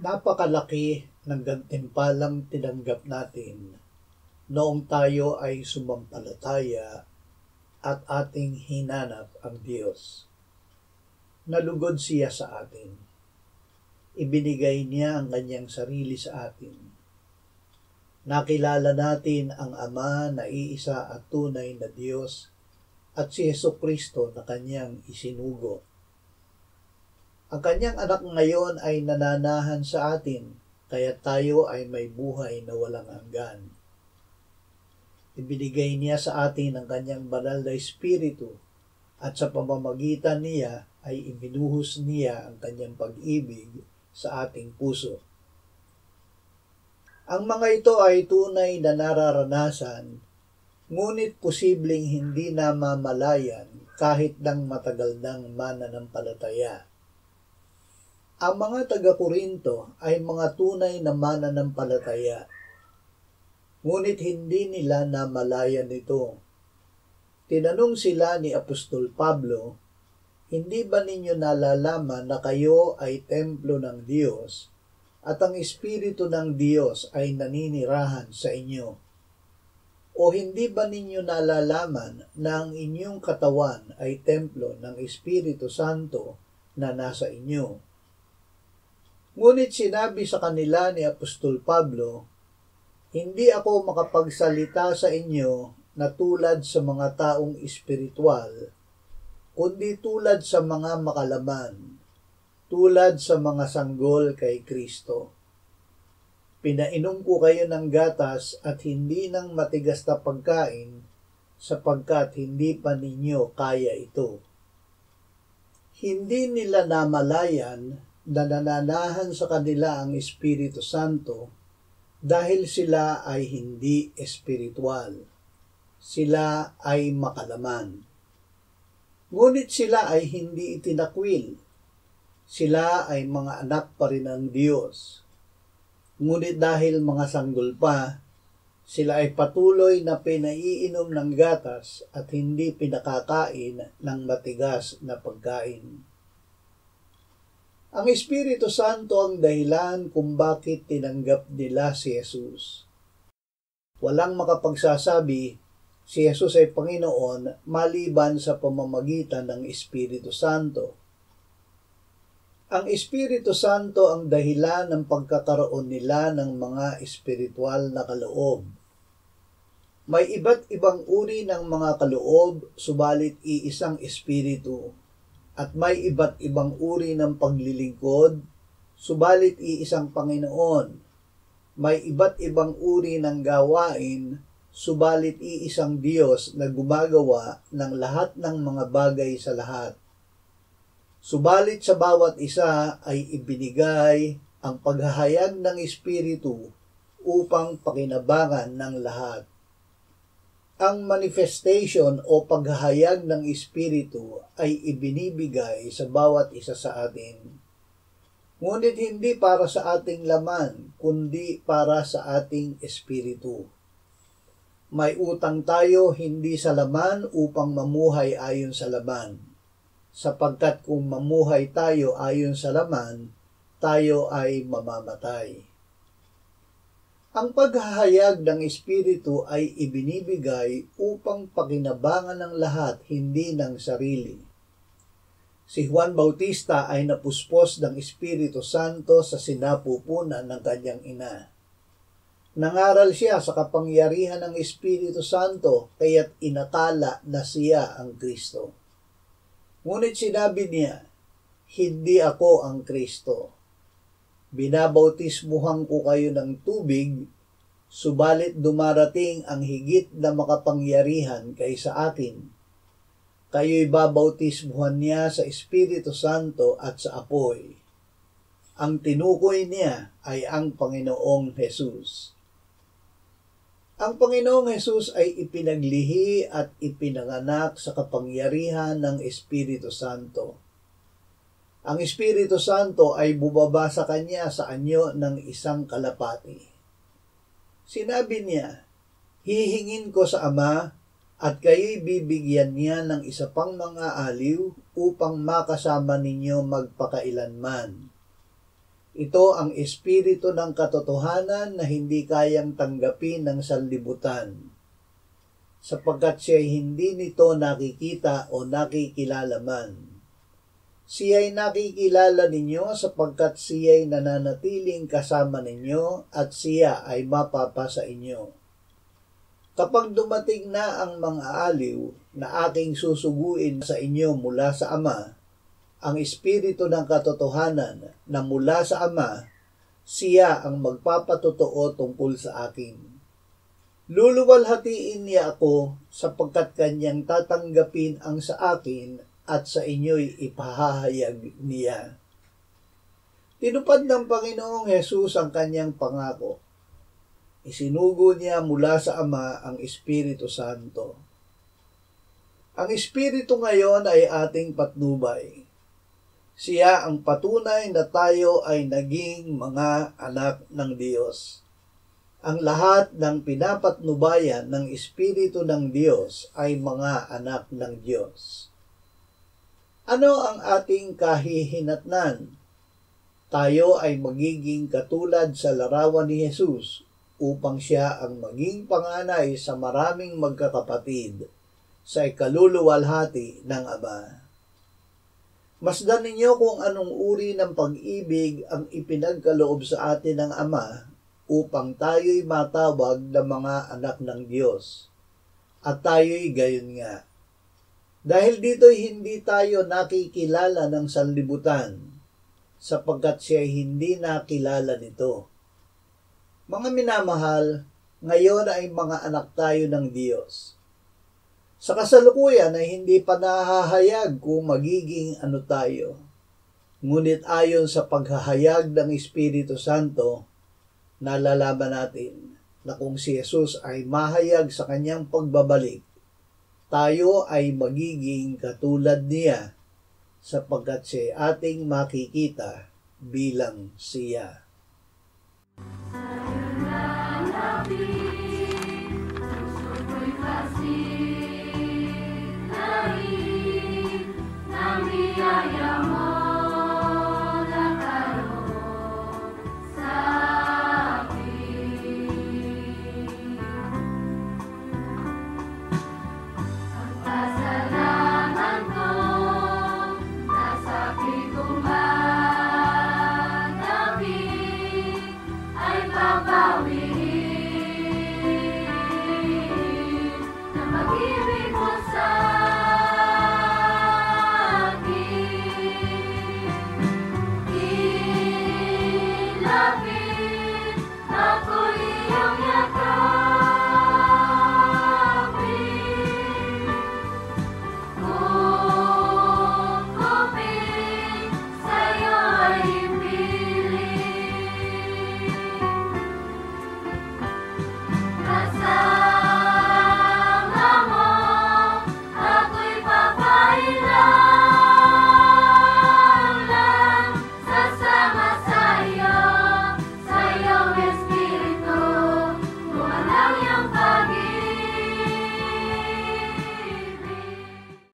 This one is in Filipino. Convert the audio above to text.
Napakalaki ng gantimpalang tinanggap natin noong tayo ay sumampalataya at ating hinanap ang Diyos. Nalugod siya sa atin. Ibinigay niya ang kanyang sarili sa atin. Nakilala natin ang Ama na iisa at tunay na Diyos at si Jesucristo na kanyang isinugo. Ang kanyang anak ngayon ay nananahan sa atin, kaya tayo ay may buhay na walang hanggan. Ibinigay niya sa atin ang kanyang banal na Espiritu at sa pamamagitan niya ay ibinuhos niya ang kanyang pag-ibig sa ating puso. Ang mga ito ay tunay na nararanasan, ngunit posibleng hindi namamalayan kahit ng matagal ng mananampalataya. Ang mga taga-Korinto ay mga tunay na mananampalataya, ngunit hindi nila namalayan ito. Tinanong sila ni Apostol Pablo, "Hindi ba ninyo nalalaman na kayo ay templo ng Diyos at ang Espiritu ng Diyos ay naninirahan sa inyo? O hindi ba ninyo nalalaman na ang inyong katawan ay templo ng Espiritu Santo na nasa inyo?" Ngunit sinabi sa kanila ni Apostol Pablo, "Hindi ako makapagsalita sa inyo na tulad sa mga taong espiritual, kundi tulad sa mga makalaman, tulad sa mga sanggol kay Kristo. Pinainom ko kayo ng gatas at hindi ng matigas na pagkain, sapagkat hindi pa ninyo kaya ito." Hindi nila namalayan na nananahan sa kanila ang Espiritu Santo dahil sila ay hindi espiritual. Sila ay makalaman. Ngunit sila ay hindi itinakwil. Sila ay mga anak pa rin ng Diyos. Ngunit dahil mga sanggol pa, sila ay patuloy na pinaiinom ng gatas at hindi pinakakain ng matigas na pagkain. Ang Espiritu Santo ang dahilan kung bakit tinanggap nila si Jesus. Walang makapagsasabi si Jesus ay Panginoon maliban sa pamamagitan ng Espiritu Santo. Ang Espiritu Santo ang dahilan ng pagkakaroon nila ng mga espiritual na kaloob. May iba't ibang uri ng mga kaloob, subalit iisang Espiritu. At may iba't ibang uri ng paglilingkod, subalit iisang Panginoon. May iba't ibang uri ng gawain, subalit iisang Diyos na gumagawa ng lahat ng mga bagay sa lahat. Subalit sa bawat isa ay ibinigay ang paghahayag ng Espiritu upang pakinabangan ng lahat. Ang manifestation o paghahayag ng Espiritu ay ibinibigay sa bawat isa sa atin. Ngunit hindi para sa ating laman, kundi para sa ating espiritu. May utang tayo hindi sa laman upang mamuhay ayon sa laman, sapagkat kung mamuhay tayo ayon sa laman, tayo ay mamamatay. Ang paghahayag ng Espiritu ay ibinibigay upang pakinabangan ng lahat, hindi ng sarili. Si Juan Bautista ay napuspos ng Espiritu Santo sa sinapupunan ng kanyang ina. Nangaral siya sa kapangyarihan ng Espiritu Santo, kaya't inakala na siya ang Kristo. Ngunit sinabi niya, "Hindi ako ang Kristo. Binabautismuhan ko kayo ng tubig, subalit dumarating ang higit na makapangyarihan kaysa akin. Kayo'y babautismuhan niya sa Espiritu Santo at sa apoy." Ang tinukoy niya ay ang Panginoong Hesus. Ang Panginoong Hesus ay ipinaglihi at ipinanganak sa kapangyarihan ng Espiritu Santo. Ang Espiritu Santo ay bumaba sa kanya sa anyo ng isang kalapati. Sinabi niya, "Hihingin ko sa Ama at kayo'y bibigyan niya ng isa pang mga aliw upang makasama ninyo magpakailanman. Ito ang espiritu ng katotohanan na hindi kayang tanggapin ng sanlibutan, sapagkat siya'y hindi nito nakikita o nakikilala man. Siya'y nakikilala ninyo sapagkat siya'y nananatiling kasama ninyo at siya ay mapapa sa inyo. Kapag dumating na ang mga aliw na aking susuguin sa inyo mula sa Ama, ang espiritu ng katotohanan na mula sa Ama, siya ang magpapatotoo tungkol sa akin. Luluwalhatiin niya ako sapagkat kanyang tatanggapin ang sa akin at sa inyo'y ipahahayag niya. Tinupad ng Panginoong Hesus ang kanyang pangako. Isinugo niya mula sa Ama ang Espiritu Santo. Ang Espiritu ngayon ay ating patnubay. Siya ang patunay na tayo ay naging mga anak ng Diyos. Ang lahat ng pinapatnubayan ng Espiritu ng Diyos ay mga anak ng Diyos. Ano ang ating kahihinatnan? Tayo ay magiging katulad sa larawan ni Jesus upang siya ang maging panganay sa maraming magkakapatid sa ikaluluwalhati ng Ama. Masdan ninyo kung anong uri ng pag-ibig ang ipinagkaloob sa atin ng Ama upang tayo'y matawag na mga anak ng Diyos. At tayo'y gayon nga. Dahil dito'y hindi tayo nakikilala ng sanlibutan, sapagkat siya'y hindi nakilala nito. Mga minamahal, ngayon ay mga anak tayo ng Diyos. Sa kasalukuyan ay hindi pa nahahayag kung magiging ano tayo. Ngunit ayon sa paghahayag ng Espiritu Santo, nalalaman natin na kung si Jesus ay mahayag sa kanyang pagbabalik, tayo ay magiging katulad niya sapagkat siya ating makikita bilang siya. Love